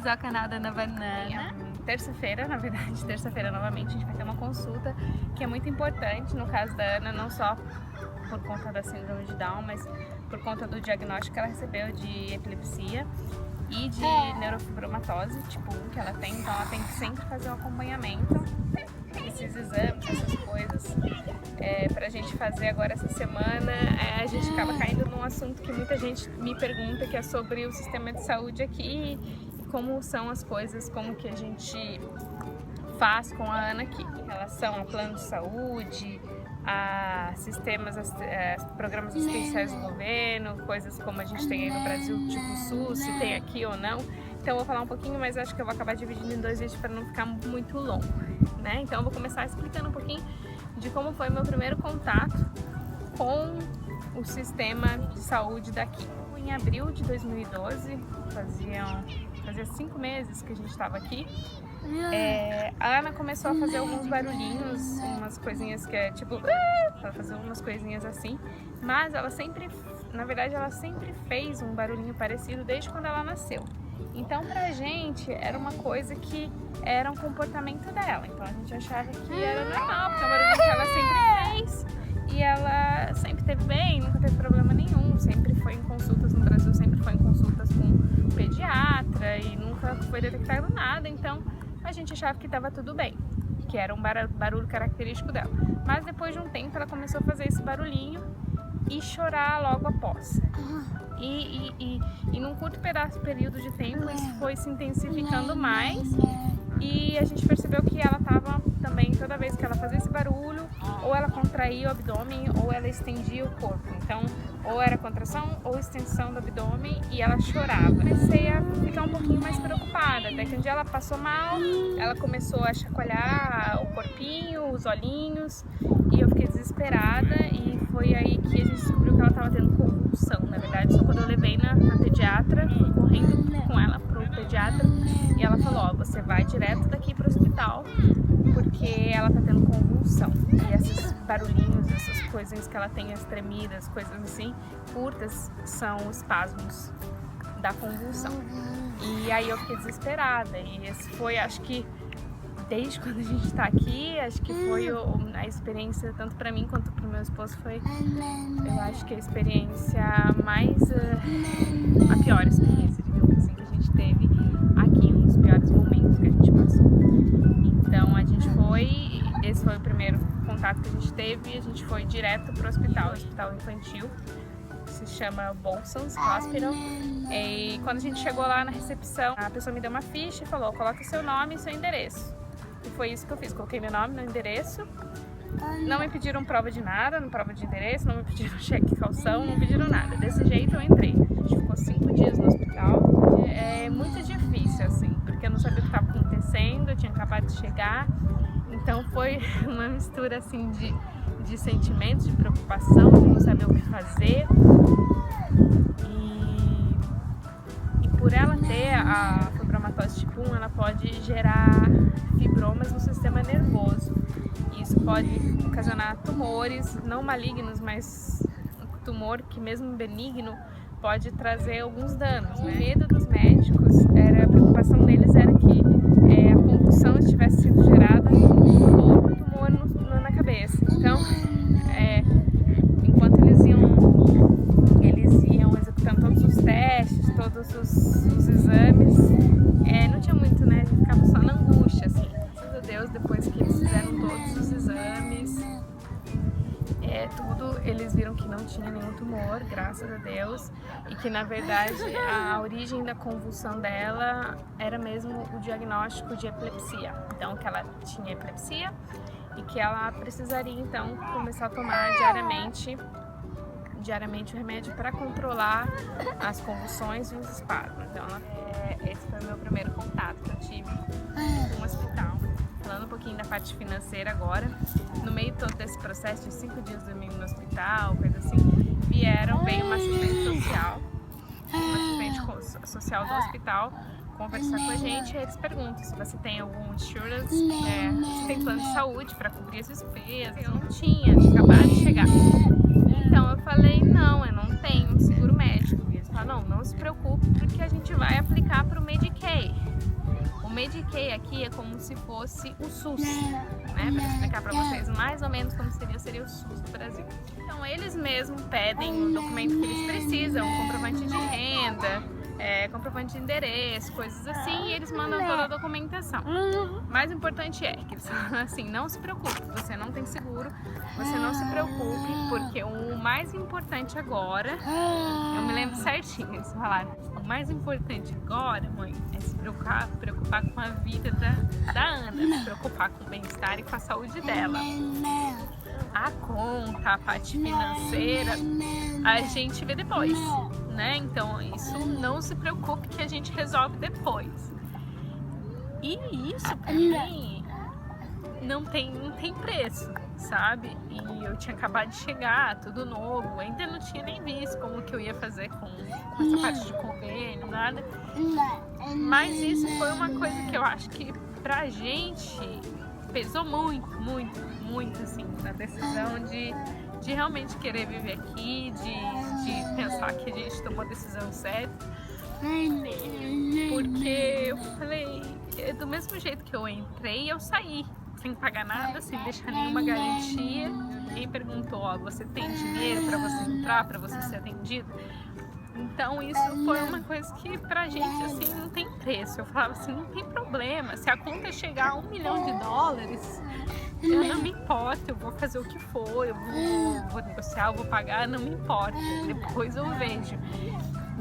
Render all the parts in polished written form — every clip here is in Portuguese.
bem-vindos ao canal da Ana Banana. Terça-feira, na verdade, terça-feira novamente, a gente vai ter uma consulta que é muito importante, no caso da Ana, não só por conta da síndrome de Down, mas por conta do diagnóstico que ela recebeu de epilepsia e de neurofibromatose tipo 1 que ela tem, então ela tem que sempre fazer um acompanhamento desses exames, essas coisas. Pra gente fazer agora essa semana, a gente acaba caindo num assunto que muita gente me pergunta, que é sobre o sistema de saúde aqui e como são as coisas, como que a gente faz com a Ana aqui, em relação ao plano de saúde, a sistemas, programas assistenciais do governo, coisas como a gente tem aí no Brasil, tipo o SUS, se tem aqui ou não. Então eu vou falar um pouquinho, mas acho que eu vou acabar dividindo em 2 vídeos para não ficar muito longo, né? Então eu vou começar explicando um pouquinho de como foi meu primeiro contato com o sistema de saúde daqui. Em abril de 2012, fazia 5 meses que a gente estava aqui. A Ana começou a fazer alguns barulhinhos, umas coisinhas que é tipo, ela fazia umas coisinhas assim, mas ela sempre, na verdade, ela sempre fez um barulhinho parecido desde quando ela nasceu. Então pra gente era uma coisa que era um comportamento dela, então a gente achava que era normal, porque é um barulhinho que ela sempre fez e ela sempre teve bem, nunca teve problema nenhum, sempre foi em consultas no Brasil, sempre foi em consultas com pediatra e nunca foi detectado nada, então a gente achava que estava tudo bem, que era um barulho característico dela. Mas depois de um tempo ela começou a fazer esse barulhinho e chorar logo após. E num curto período de tempo isso foi se intensificando mais e a gente percebeu que ela estava também, toda vez que ela fazia esse barulho, ou ela contraía o abdômen ou ela estendia o corpo. Então, ou era contração ou extensão do abdômen e ela chorava. Comecei a ficar um pouquinho mais preocupada, até que um dia ela passou mal, ela começou a chacoalhar o corpinho, os olhinhos, e eu fiquei desesperada e foi aí que a gente descobriu que ela estava tendo convulsão. Na verdade, só quando eu levei na pediatra, fui correndo com ela pro pediatra e ela falou, ó, você vai direto daqui pro hospital porque ela tá tendo convulsão. E esses barulhinhos, essas coisinhas que ela tem, as tremidas, coisas assim, curtas, são espasmos da convulsão. E aí eu fiquei desesperada e esse foi, acho que desde quando a gente tá aqui, acho que foi a experiência, tanto pra mim quanto pro meu esposo, foi, eu acho que a experiência mais, a pior experiência, digamos assim, que a gente teve aqui, um dos piores momentos que a gente passou. Então a gente foi, esse foi o primeiro contato que a gente teve e a gente foi direto pro hospital infantil, se chama Bolsons Hospital. E quando a gente chegou lá na recepção, a pessoa me deu uma ficha e falou, coloque seu nome e seu endereço. E foi isso que eu fiz, coloquei meu nome no endereço, não me pediram prova de nada, não prova de endereço, não me pediram cheque de calção, não pediram nada. Desse jeito eu entrei. A gente ficou 5 dias no hospital. É muito difícil, assim, porque eu não sabia o que estava acontecendo, eu tinha acabado de chegar. Então foi uma mistura, assim, de sentimentos, de preocupação, de não saber o que fazer. E por ela ter a fibromatose tipo 1, ela pode gerar fibromas no sistema nervoso. Isso pode ocasionar tumores, não malignos, mas um tumor que mesmo benigno pode trazer alguns danos, né? O medo dos médicos, a preocupação deles era que a convulsão estivesse sendo gerada por um tumor na cabeça. Então, enquanto eles iam executando todos os testes, todos os exames, não tinha muito, né? A gente ficava só na angústia, assim. Graças a Deus, depois que eles fizeram todos os exames, tudo, eles viram que não tinha nenhum tumor, graças a Deus, e que na verdade a origem da convulsão dela era mesmo o diagnóstico de epilepsia. Então, que ela tinha epilepsia e que ela precisaria então começar a tomar diariamente o remédio para controlar as convulsões e os espasmos. Então, esse foi o meu primeiro contato que eu tive com o hospital. Falando um pouquinho da parte financeira agora, no meio todo desse processo de 5 dias dormindo no hospital, coisa assim, veio uma assistente social do hospital conversar com a gente e eles perguntam se você tem algum insurance, se tem plano de saúde para cobrir as despesas. Eu não tinha acabado de chegar. Então eu falei, não, eu não tenho um seguro médico. E eles falaram, não se preocupe porque a gente vai aplicar para o Medicaid. se fosse o SUS, né? Para explicar para vocês mais ou menos como seria o SUS do Brasil. Então eles mesmos pedem o documento que eles precisam, comprovante de renda, comprovante de endereço, coisas assim, e eles mandam toda a documentação. O mais importante é que eles falam assim, não se preocupe, você não tem seguro, você não se preocupe, porque o mais importante agora, eu me lembro certinho, eles falaram, o mais importante agora, mãe, é se preocupar com a vida da Ana, se preocupar com o bem-estar e com a saúde dela. A conta, a parte financeira, a gente vê depois, né? Então isso não se preocupe que a gente resolve depois. E isso pra mim não tem preço, sabe? E eu tinha acabado de chegar, tudo novo, ainda não tinha nem visto como que eu ia fazer com essa parte de convênio, nada. Mas isso foi uma coisa que eu acho que pra gente pesou muito assim, na decisão de realmente querer viver aqui, de pensar que a gente tomou a decisão certa. Porque eu falei, do mesmo jeito que eu entrei, eu saí, sem pagar nada, sem deixar nenhuma garantia. Ninguém perguntou, ó, você tem dinheiro para você entrar, para você ser atendido? Então isso foi uma coisa que pra gente assim não tem preço. Eu falava assim, não tem problema, se a conta chegar a $1 milhão, eu não me importo, eu vou fazer o que for, eu vou negociar, eu vou pagar, não me importa, depois eu vejo.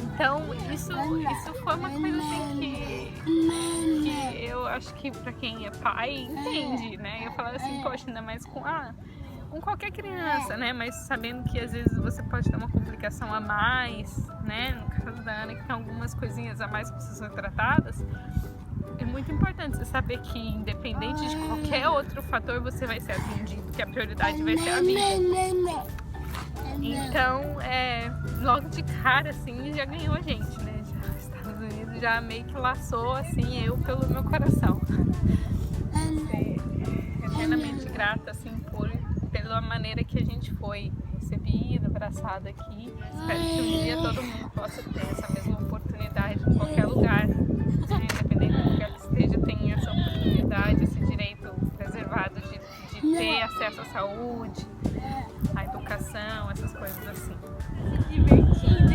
Então isso foi uma coisa assim que eu acho que pra quem é pai entende, né? Eu falava assim, poxa, ainda mais com qualquer criança, né? Mas sabendo que às vezes você pode ter uma complicação a mais, né? No caso da Ana, que tem algumas coisinhas a mais que precisam ser tratadas, é muito importante você saber que independente de qualquer outro fator, você vai ser atendido, que a prioridade vai ser a vida. Então, logo de cara, assim, já ganhou a gente, né? Os Estados Unidos já meio que laçou, assim, eu pelo meu coração. É eternamente grata, assim, pela maneira que a gente foi recebida, abraçada aqui. Espero que um dia todo mundo possa ter essa mesma oportunidade em qualquer lugar, né? Independente do lugar que esteja, tem essa oportunidade, esse direito preservado de ter acesso à saúde, à educação, essas coisas assim. Divertido,